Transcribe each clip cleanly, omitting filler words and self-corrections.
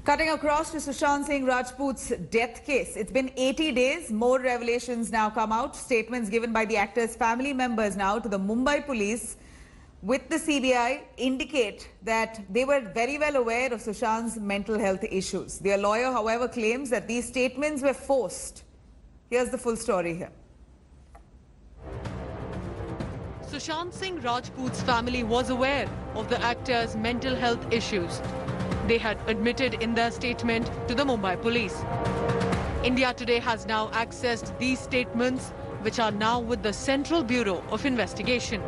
Cutting across to Sushant Singh Rajput's death case. It's been 80 days. More revelations now come out. Statements given by the actor's family members now to the Mumbai police with the CBI indicate that they were very well aware of Sushant's mental health issues. Their lawyer, however, claims that these statements were forced. Here's the full story here. Sushant Singh Rajput's family was aware of the actor's mental health issues. They had admitted in their statement to the Mumbai police. India Today has now accessed these statements, which are now with the Central Bureau of Investigation.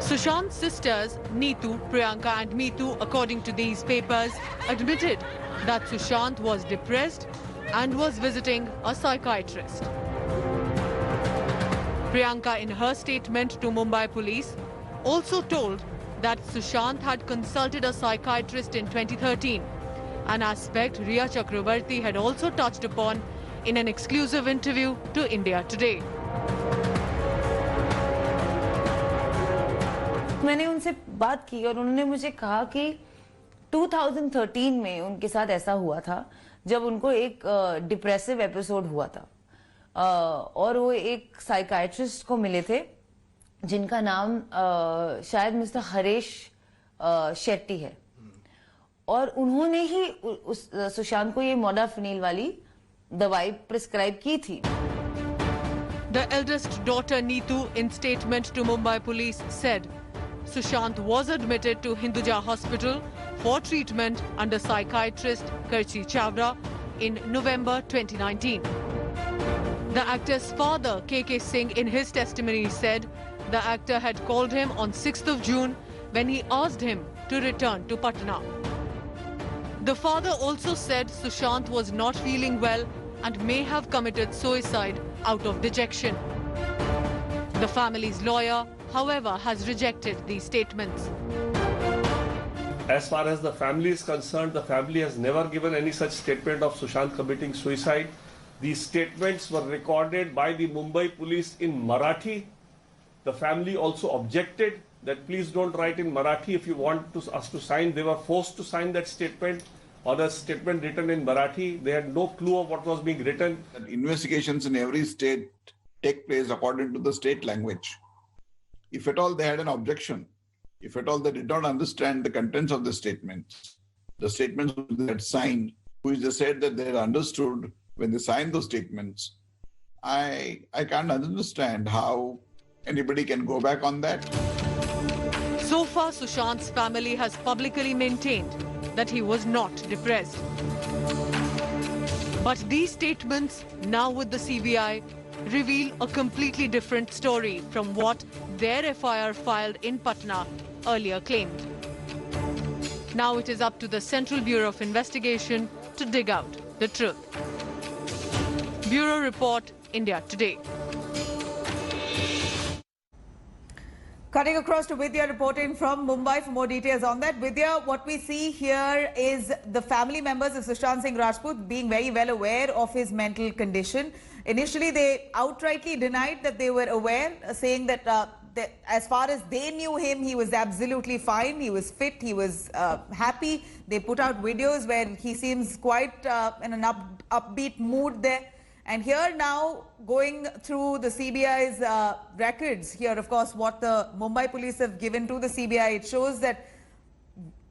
Sushant's sisters, Neetu, Priyanka and Meetu, according to these papers, admitted that Sushant was depressed and was visiting a psychiatrist. Priyanka, in her statement to Mumbai police, also told that Sushant had consulted a psychiatrist in 2013, an aspect Riya Chakravarti had also touched upon in an exclusive interview to India Today. मैंने उनसे बात की और उन्होंने मुझे कहा कि 2013 में उनके साथ ऐसा हुआ था जब उनको एक डिप्रेसिव एपिसोड हुआ था और वो एक साइकाइट्रिस्ट को मिले थे जिनका नाम शायद मिस्टर हरीश शेट्टी है और उन्होंने ही उस सुशांत को ये मोडाफिनिल वाली दवाई प्रिस्क्राइब की थी. The eldest daughter Neetu, in statement to Mumbai police, said Sushant was admitted to Hinduja Hospital for treatment under psychiatrist Karchi Chavra in November 2019. The actor's father, KK Singh, in his testimony said the actor had called him on 6th of June when he asked him to return to Patna. The father also said Sushant was not feeling well and may have committed suicide out of dejection. The family's lawyer, however, has rejected these statements. As far as the family is concerned, the family has never given any such statement of Sushant committing suicide. These statements were recorded by the Mumbai police in Marathi. The family also objected that please don't write in Marathi if you want us to sign. They were forced to sign that statement or the statement written in Marathi. They had no clue of what was being written. Investigations in every state take place according to the state language. If at all they had an objection, if at all they did not understand the contents of the statements they had signed, which they said that they had understood when they signed those statements, I can't understand how anybody can go back on that. So far, Sushant's family has publicly maintained that he was not depressed. But these statements, now with the CBI, reveal a completely different story from what their FIR filed in Patna earlier claimed. Now it is up to the Central Bureau of Investigation to dig out the truth. Bureau Report, India Today. Cutting across to Vidya reporting from Mumbai for more details on that. Vidya, what we see here is the family members of Sushant Singh Rajput being very well aware of his mental condition. Initially, they outrightly denied that they were aware, saying that as far as they knew him, he was absolutely fine, he was fit, he was happy. They put out videos where he seems quite in an upbeat mood there. And here now, going through the CBI's records here, of course, what the Mumbai police have given to the CBI, it shows that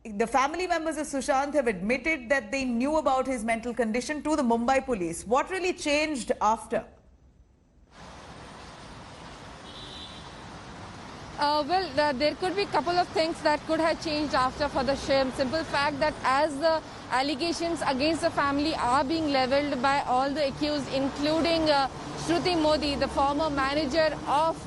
the family members of Sushant have admitted that they knew about his mental condition to the Mumbai police. What really changed after? There could be a couple of things that could have changed after for the simple fact that as the allegations against the family are being leveled by all the accused, including Shruti Modi, the former manager of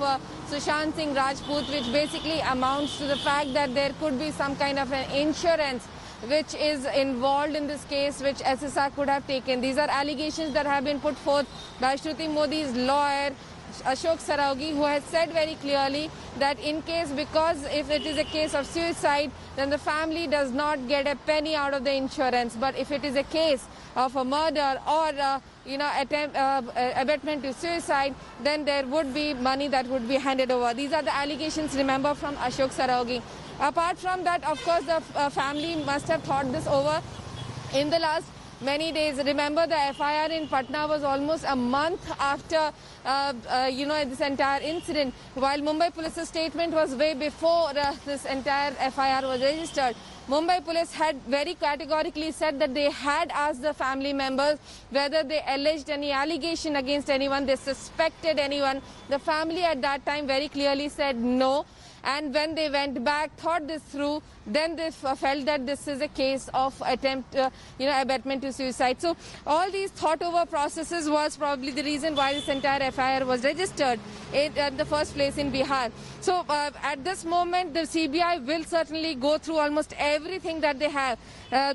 Sushant Singh Rajput, which basically amounts to the fact that there could be some kind of an insurance which is involved in this case, which SSR could have taken. These are allegations that have been put forth by Shruti Modi's lawyer, Ashok Saraugi, who has said very clearly that in case, because if it is a case of suicide, then the family does not get a penny out of the insurance. But if it is a case of a murder or abetment to suicide, then there would be money that would be handed over. These are the allegations, remember, from Ashok Saraugi. Apart from that, of course, the family must have thought this over in the last many days. Remember, the FIR in Patna was almost a month after, this entire incident, while Mumbai Police's statement was way before this entire FIR was registered. Mumbai Police had very categorically said that they had asked the family members whether they alleged any allegation against anyone, they suspected anyone. The family at that time very clearly said no. And when they went back, thought this through, then they felt that this is a case of attempt, abetment to suicide. So all these thought over processes was probably the reason why this entire FIR was registered at the first place in Bihar. So at this moment, the CBI will certainly go through almost everything that they have.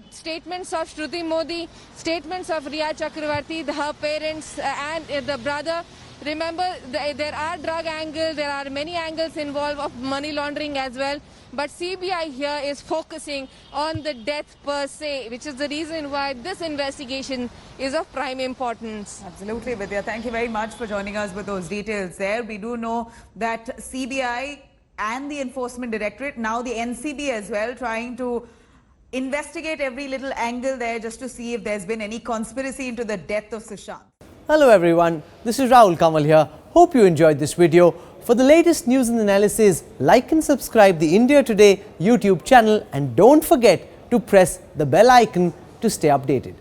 Statements of Shruti Modi, statements of Riya Chakravarti, her parents and the brother. Remember, there are drug angles, there are many angles involved of money laundering as well. But CBI here is focusing on the death per se, which is the reason why this investigation is of prime importance. Absolutely, Vidya. Thank you very much for joining us with those details there. We do know that CBI and the Enforcement Directorate, now the NCB as well, trying to investigate every little angle there just to see if there's been any conspiracy into the death of Sushant. Hello everyone, this is Rahul Kamal here. Hope you enjoyed this video. For the latest news and analysis, like and subscribe the India Today YouTube channel and don't forget to press the bell icon to stay updated.